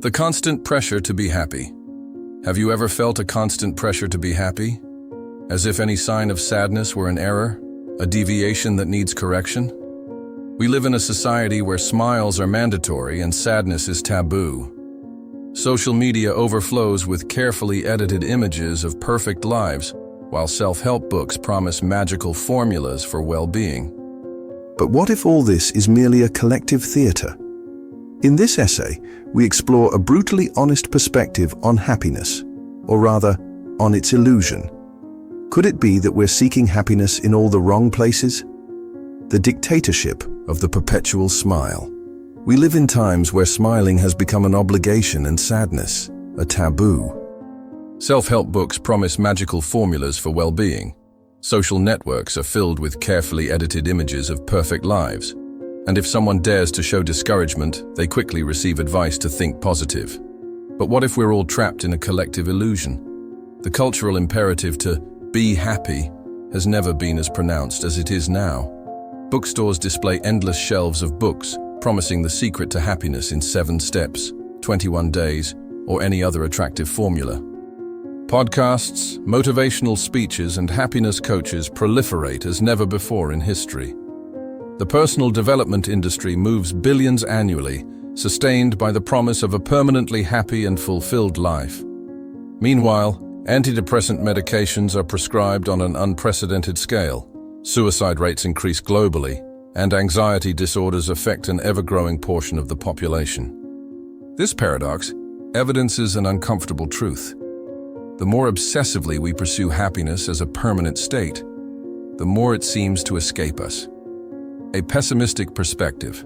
The constant pressure to be happy. Have you ever felt a constant pressure to be happy? As if any sign of sadness were an error, a deviation that needs correction? We live in a society where smiles are mandatory and sadness is taboo. Social media overflows with carefully edited images of perfect lives, while self-help books promise magical formulas for well-being. But what if all this is merely a collective theater? In this essay, we explore a brutally honest perspective on happiness, or rather, on its illusion. Could it be that we're seeking happiness in all the wrong places? The dictatorship of the perpetual smile. We live in times where smiling has become an obligation and sadness, a taboo. Self-help books promise magical formulas for well-being. Social networks are filled with carefully edited images of perfect lives. And if someone dares to show discouragement, they quickly receive advice to think positive. But what if we're all trapped in a collective illusion? The cultural imperative to be happy has never been as pronounced as it is now. Bookstores display endless shelves of books, promising the secret to happiness in 7 steps, 21 days, or any other attractive formula. Podcasts, motivational speeches, and happiness coaches proliferate as never before in history. The personal development industry moves billions annually, sustained by the promise of a permanently happy and fulfilled life. Meanwhile, antidepressant medications are prescribed on an unprecedented scale. Suicide rates increase globally, and anxiety disorders affect an ever-growing portion of the population. This paradox evidences an uncomfortable truth. The more obsessively we pursue happiness as a permanent state, the more it seems to escape us. A pessimistic perspective.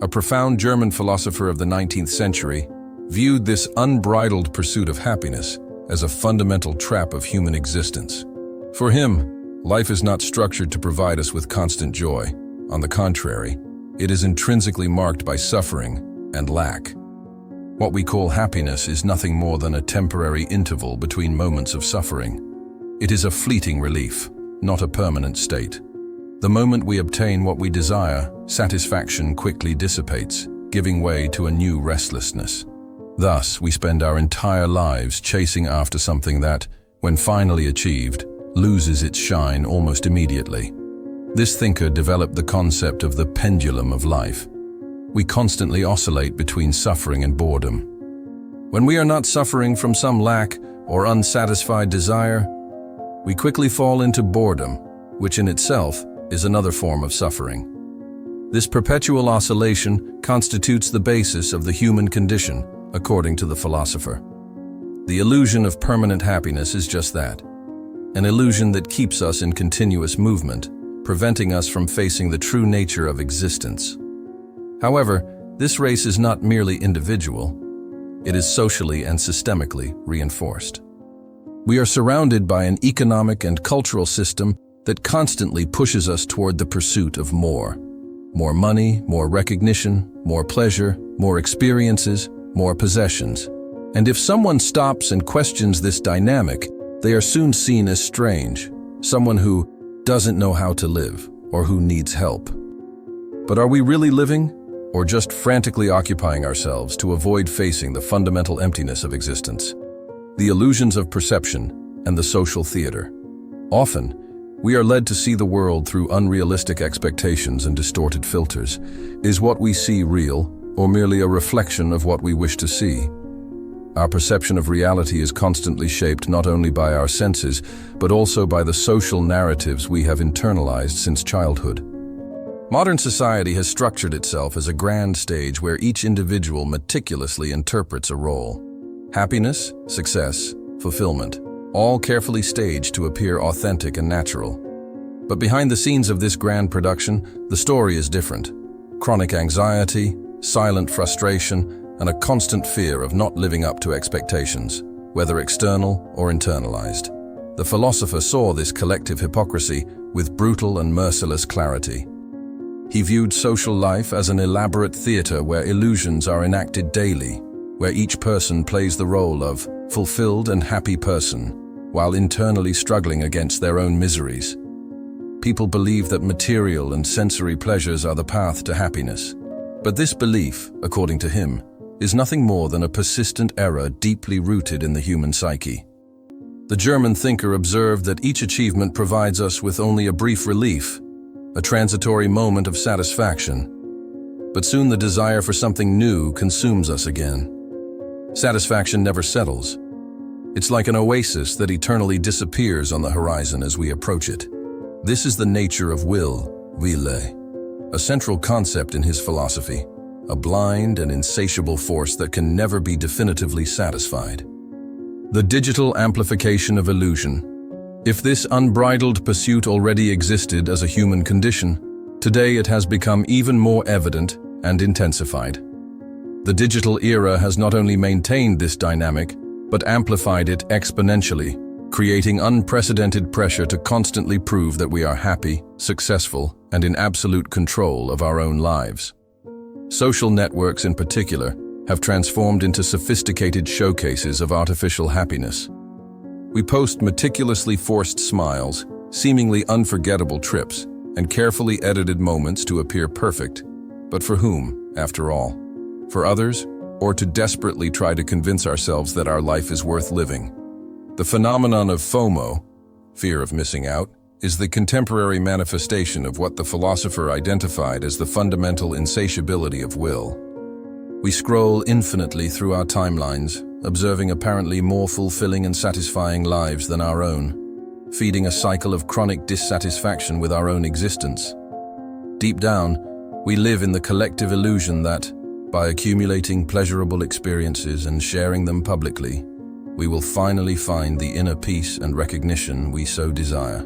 A profound German philosopher of the 19th century viewed this unbridled pursuit of happiness as a fundamental trap of human existence. For him, life is not structured to provide us with constant joy. On the contrary, it is intrinsically marked by suffering and lack. What we call happiness is nothing more than a temporary interval between moments of suffering. It is a fleeting relief, not a permanent state. The moment we obtain what we desire, satisfaction quickly dissipates, giving way to a new restlessness. Thus, we spend our entire lives chasing after something that, when finally achieved, loses its shine almost immediately. This thinker developed the concept of the pendulum of life. We constantly oscillate between suffering and boredom. When we are not suffering from some lack or unsatisfied desire, we quickly fall into boredom, which in itself is another form of suffering. This perpetual oscillation constitutes the basis of the human condition, according to the philosopher. The illusion of permanent happiness is just that, an illusion that keeps us in continuous movement, preventing us from facing the true nature of existence. However, this race is not merely individual, it is socially and systemically reinforced. We are surrounded by an economic and cultural system that constantly pushes us toward the pursuit of more. More money, more recognition, more pleasure, more experiences, more possessions. And if someone stops and questions this dynamic, they are soon seen as strange, someone who doesn't know how to live or who needs help. But are we really living, or just frantically occupying ourselves to avoid facing the fundamental emptiness of existence? The illusions of perception and the social theater. Often, we are led to see the world through unrealistic expectations and distorted filters. Is what we see real, or merely a reflection of what we wish to see? Our perception of reality is constantly shaped not only by our senses, but also by the social narratives we have internalized since childhood. Modern society has structured itself as a grand stage where each individual meticulously interprets a role. Happiness, success, fulfillment, all carefully staged to appear authentic and natural. But behind the scenes of this grand production, the story is different. Chronic anxiety, silent frustration, and a constant fear of not living up to expectations, whether external or internalized. The philosopher saw this collective hypocrisy with brutal and merciless clarity. He viewed social life as an elaborate theater where illusions are enacted daily, where each person plays the role of fulfilled and happy person, while internally struggling against their own miseries. People believe that material and sensory pleasures are the path to happiness. But this belief, according to him, is nothing more than a persistent error deeply rooted in the human psyche. The German thinker observed that each achievement provides us with only a brief relief, a transitory moment of satisfaction. But soon the desire for something new consumes us again. Satisfaction never settles. It's like an oasis that eternally disappears on the horizon as we approach it. This is the nature of Wille, a central concept in his philosophy, a blind and insatiable force that can never be definitively satisfied. The digital amplification of illusion. If this unbridled pursuit already existed as a human condition, today it has become even more evident and intensified. The digital era has not only maintained this dynamic, but amplified it exponentially, creating unprecedented pressure to constantly prove that we are happy, successful, and in absolute control of our own lives. Social networks in particular have transformed into sophisticated showcases of artificial happiness. We post meticulously forced smiles, seemingly unforgettable trips, and carefully edited moments to appear perfect. But for whom, after all? For others, or to desperately try to convince ourselves that our life is worth living? The phenomenon of FOMO, fear of missing out, is the contemporary manifestation of what the philosopher identified as the fundamental insatiability of will. We scroll infinitely through our timelines, observing apparently more fulfilling and satisfying lives than our own, feeding a cycle of chronic dissatisfaction with our own existence. Deep down, we live in the collective illusion that, by accumulating pleasurable experiences and sharing them publicly, we will finally find the inner peace and recognition we so desire.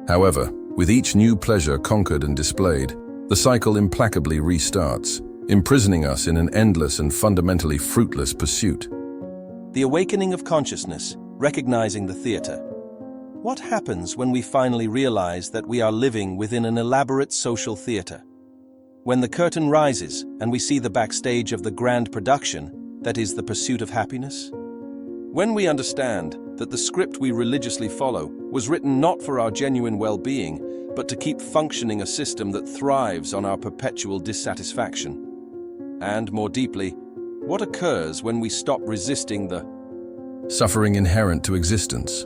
However, with each new pleasure conquered and displayed, the cycle implacably restarts, imprisoning us in an endless and fundamentally fruitless pursuit. The awakening of consciousness, recognizing the theater. What happens when we finally realize that we are living within an elaborate social theater? When the curtain rises and we see the backstage of the grand production, that is the pursuit of happiness? When we understand that the script we religiously follow was written not for our genuine well-being, but to keep functioning a system that thrives on our perpetual dissatisfaction. And more deeply, what occurs when we stop resisting the suffering inherent to existence?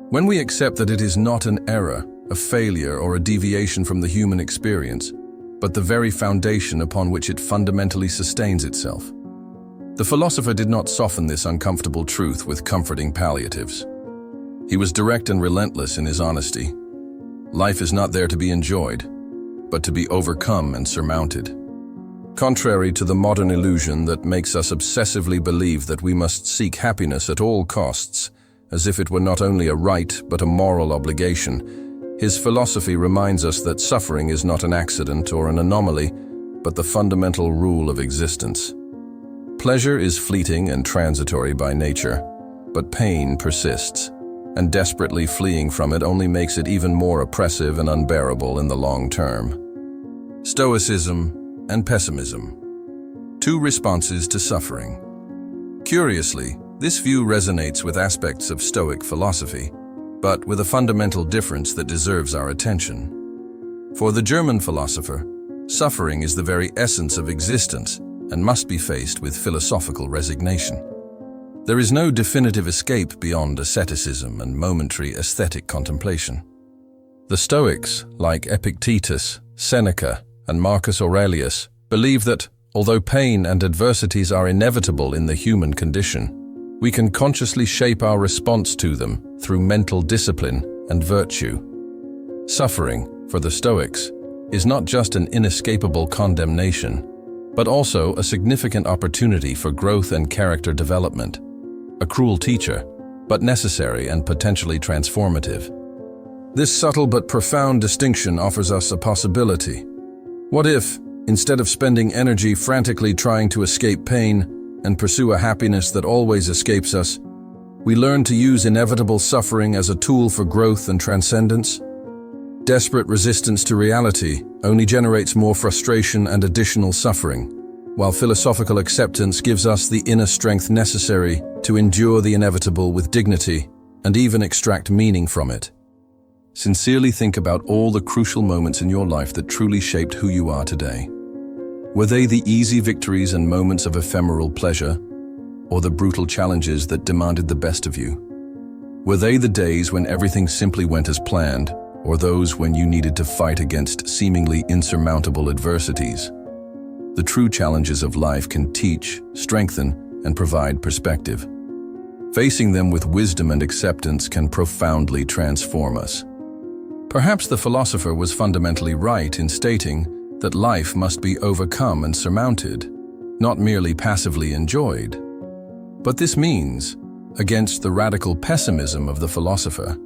When we accept that it is not an error, a failure, or a deviation from the human experience, but the very foundation upon which it fundamentally sustains itself. The philosopher did not soften this uncomfortable truth with comforting palliatives. He was direct and relentless in his honesty. Life is not there to be enjoyed, but to be overcome and surmounted. Contrary to the modern illusion that makes us obsessively believe that we must seek happiness at all costs, as if it were not only a right but a moral obligation, his philosophy reminds us that suffering is not an accident or an anomaly, but the fundamental rule of existence. Pleasure is fleeting and transitory by nature, but pain persists, and desperately fleeing from it only makes it even more oppressive and unbearable in the long term. Stoicism and pessimism. Two responses to suffering. Curiously, this view resonates with aspects of Stoic philosophy, but with a fundamental difference that deserves our attention. For the German philosopher, suffering is the very essence of existence and must be faced with philosophical resignation. There is no definitive escape beyond asceticism and momentary aesthetic contemplation. The Stoics, like Epictetus, Seneca, and Marcus Aurelius, believe that, although pain and adversities are inevitable in the human condition, we can consciously shape our response to them through mental discipline and virtue. Suffering, for the Stoics, is not just an inescapable condemnation, but also a significant opportunity for growth and character development. A cruel teacher, but necessary and potentially transformative. This subtle but profound distinction offers us a possibility. What if, instead of spending energy frantically trying to escape pain and pursue a happiness that always escapes us, we learn to use inevitable suffering as a tool for growth and transcendence? Desperate resistance to reality only generates more frustration and additional suffering, while philosophical acceptance gives us the inner strength necessary to endure the inevitable with dignity and even extract meaning from it. Sincerely think about all the crucial moments in your life that truly shaped who you are today. Were they the easy victories and moments of ephemeral pleasure, or the brutal challenges that demanded the best of you? Were they the days when everything simply went as planned, or those when you needed to fight against seemingly insurmountable adversities? The true challenges of life can teach, strengthen, and provide perspective. Facing them with wisdom and acceptance can profoundly transform us. Perhaps the philosopher was fundamentally right in stating that life must be overcome and surmounted, not merely passively enjoyed. But this means, against the radical pessimism of the philosopher,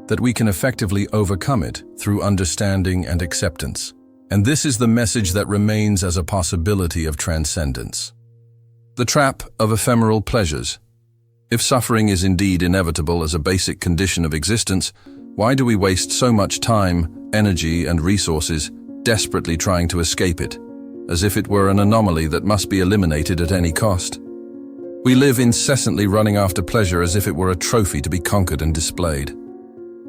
that we can effectively overcome it through understanding and acceptance. And this is the message that remains as a possibility of transcendence. The trap of ephemeral pleasures. If suffering is indeed inevitable as a basic condition of existence, why do we waste so much time, energy, and resources desperately trying to escape it, as if it were an anomaly that must be eliminated at any cost? We live incessantly running after pleasure as if it were a trophy to be conquered and displayed.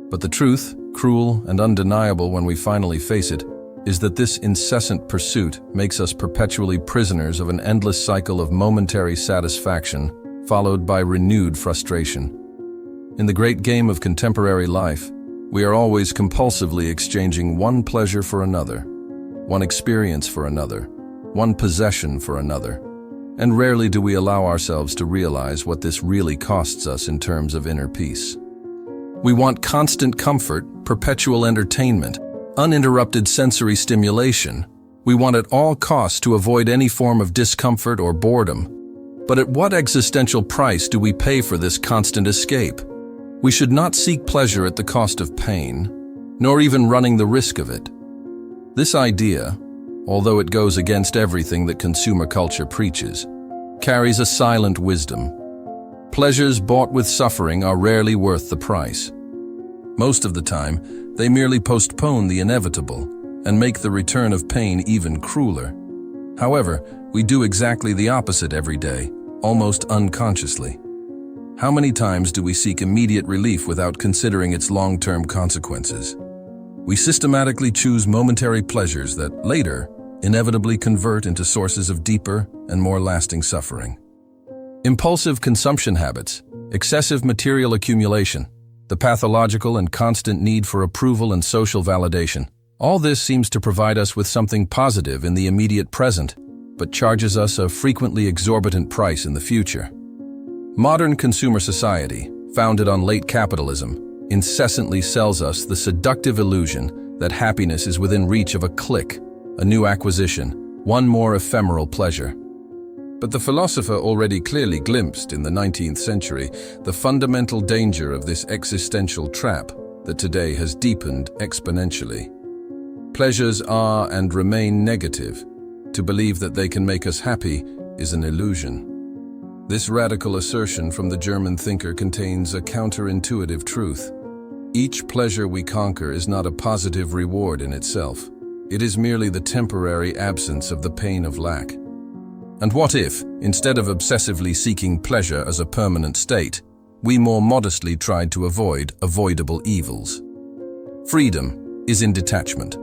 But the truth, cruel and undeniable when we finally face it, is that this incessant pursuit makes us perpetually prisoners of an endless cycle of momentary satisfaction, followed by renewed frustration. In the great game of contemporary life, we are always compulsively exchanging one pleasure for another, one experience for another, one possession for another, and rarely do we allow ourselves to realize what this really costs us in terms of inner peace. We want constant comfort, perpetual entertainment, uninterrupted sensory stimulation. We want at all costs to avoid any form of discomfort or boredom. But at what existential price do we pay for this constant escape? We should not seek pleasure at the cost of pain, nor even running the risk of it. This idea, although it goes against everything that consumer culture preaches, carries a silent wisdom. Pleasures bought with suffering are rarely worth the price. Most of the time, they merely postpone the inevitable and make the return of pain even crueler. However, we do exactly the opposite every day, almost unconsciously. How many times do we seek immediate relief without considering its long-term consequences? We systematically choose momentary pleasures that later inevitably convert into sources of deeper and more lasting suffering. Impulsive consumption habits, excessive material accumulation, the pathological and constant need for approval and social validation. All this seems to provide us with something positive in the immediate present, but charges us a frequently exorbitant price in the future. Modern consumer society, founded on late capitalism, incessantly sells us the seductive illusion that happiness is within reach of a click, a new acquisition, one more ephemeral pleasure. But the philosopher already clearly glimpsed in the 19th century the fundamental danger of this existential trap that today has deepened exponentially. Pleasures are and remain negative. To believe that they can make us happy is an illusion. This radical assertion from the German thinker contains a counterintuitive truth. Each pleasure we conquer is not a positive reward in itself. It is merely the temporary absence of the pain of lack. And what if, instead of obsessively seeking pleasure as a permanent state, we more modestly tried to avoid avoidable evils? Freedom is in detachment.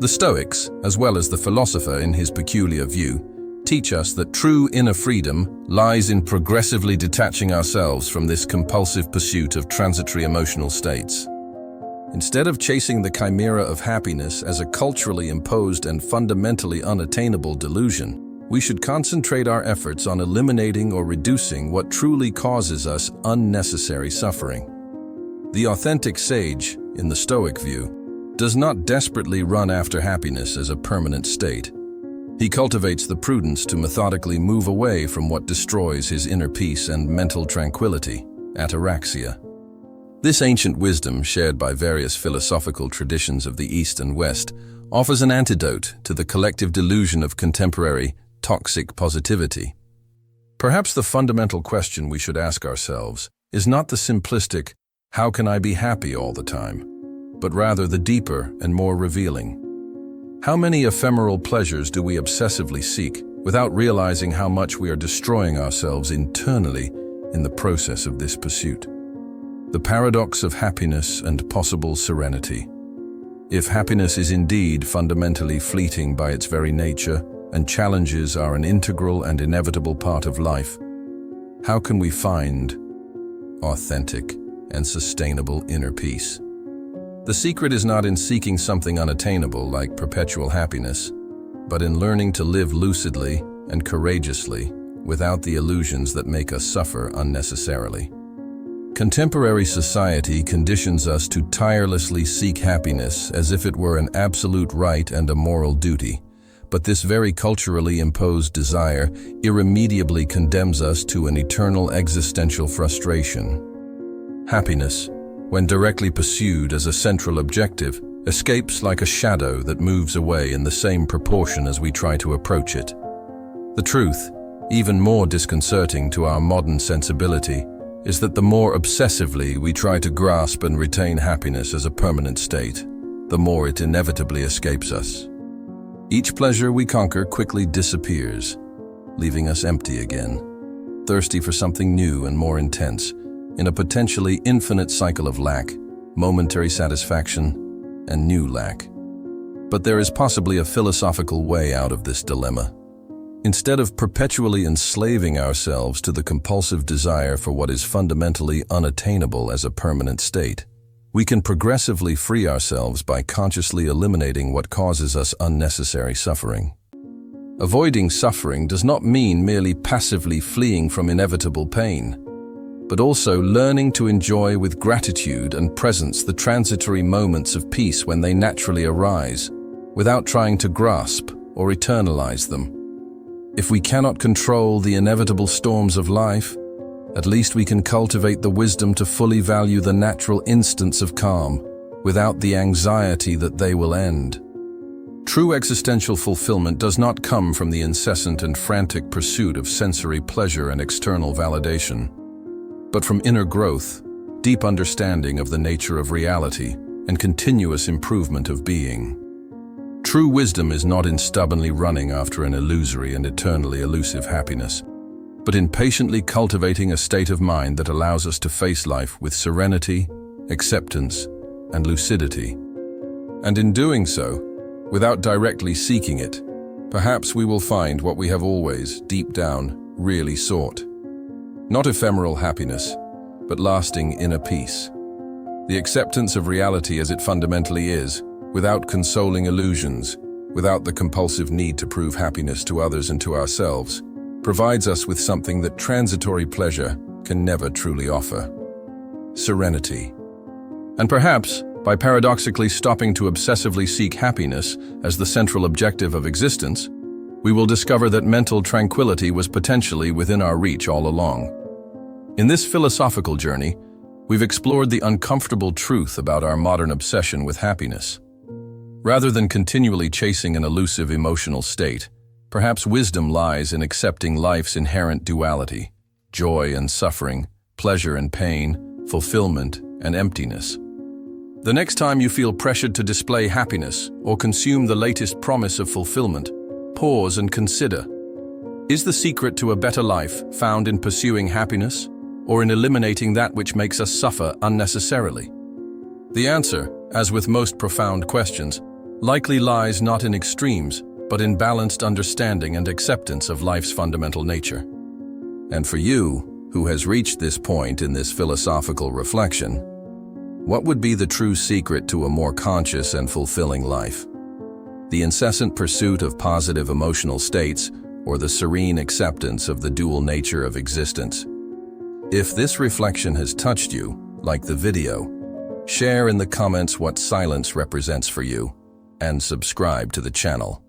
The Stoics, as well as the philosopher in his peculiar view, teach us that true inner freedom lies in progressively detaching ourselves from this compulsive pursuit of transitory emotional states. Instead of chasing the chimera of happiness as a culturally imposed and fundamentally unattainable delusion, we should concentrate our efforts on eliminating or reducing what truly causes us unnecessary suffering. The authentic sage, in the Stoic view, does not desperately run after happiness as a permanent state. He cultivates the prudence to methodically move away from what destroys his inner peace and mental tranquility, ataraxia. This ancient wisdom, shared by various philosophical traditions of the East and West, offers an antidote to the collective delusion of contemporary toxic positivity. Perhaps the fundamental question we should ask ourselves is not the simplistic, "How can I be happy all the time?" but rather the deeper and more revealing, how many ephemeral pleasures do we obsessively seek without realizing how much we are destroying ourselves internally in the process of this pursuit? The paradox of happiness and possible serenity. If happiness is indeed fundamentally fleeting by its very nature, and challenges are an integral and inevitable part of life, how can we find authentic and sustainable inner peace? The secret is not in seeking something unattainable like perpetual happiness, but in learning to live lucidly and courageously without the illusions that make us suffer unnecessarily. Contemporary society conditions us to tirelessly seek happiness as if it were an absolute right and a moral duty, but this very culturally imposed desire irremediably condemns us to an eternal existential frustration. Happiness, when directly pursued as a central objective, escapes like a shadow that moves away in the same proportion as we try to approach it. The truth, even more disconcerting to our modern sensibility, is that the more obsessively we try to grasp and retain happiness as a permanent state, the more it inevitably escapes us. Each pleasure we conquer quickly disappears, leaving us empty again, thirsty for something new and more intense, in a potentially infinite cycle of lack, momentary satisfaction, and new lack. But there is possibly a philosophical way out of this dilemma. Instead of perpetually enslaving ourselves to the compulsive desire for what is fundamentally unattainable as a permanent state, we can progressively free ourselves by consciously eliminating what causes us unnecessary suffering. Avoiding suffering does not mean merely passively fleeing from inevitable pain, but also learning to enjoy with gratitude and presence the transitory moments of peace when they naturally arise, without trying to grasp or eternalize them. If we cannot control the inevitable storms of life, at least we can cultivate the wisdom to fully value the natural instants of calm, without the anxiety that they will end. True existential fulfillment does not come from the incessant and frantic pursuit of sensory pleasure and external validation, but from inner growth, deep understanding of the nature of reality, and continuous improvement of being. True wisdom is not in stubbornly running after an illusory and eternally elusive happiness, but in patiently cultivating a state of mind that allows us to face life with serenity, acceptance, and lucidity. And in doing so, without directly seeking it, perhaps we will find what we have always, deep down, really sought. Not ephemeral happiness, but lasting inner peace. The acceptance of reality as it fundamentally is, without consoling illusions, without the compulsive need to prove happiness to others and to ourselves, provides us with something that transitory pleasure can never truly offer: serenity. And perhaps, by paradoxically stopping to obsessively seek happiness as the central objective of existence, we will discover that mental tranquility was potentially within our reach all along. In this philosophical journey, we've explored the uncomfortable truth about our modern obsession with happiness. Rather than continually chasing an elusive emotional state, perhaps wisdom lies in accepting life's inherent duality: joy and suffering, pleasure and pain, fulfillment and emptiness. The next time you feel pressured to display happiness or consume the latest promise of fulfillment, pause and consider: is the secret to a better life found in pursuing happiness, or in eliminating that which makes us suffer unnecessarily? The answer, as with most profound questions, likely lies not in extremes, but in balanced understanding and acceptance of life's fundamental nature. And for you, who has reached this point in this philosophical reflection, what would be the true secret to a more conscious and fulfilling life? The incessant pursuit of positive emotional states, or the serene acceptance of the dual nature of existence? If this reflection has touched you, like the video, share in the comments what silence represents for you, and subscribe to the channel.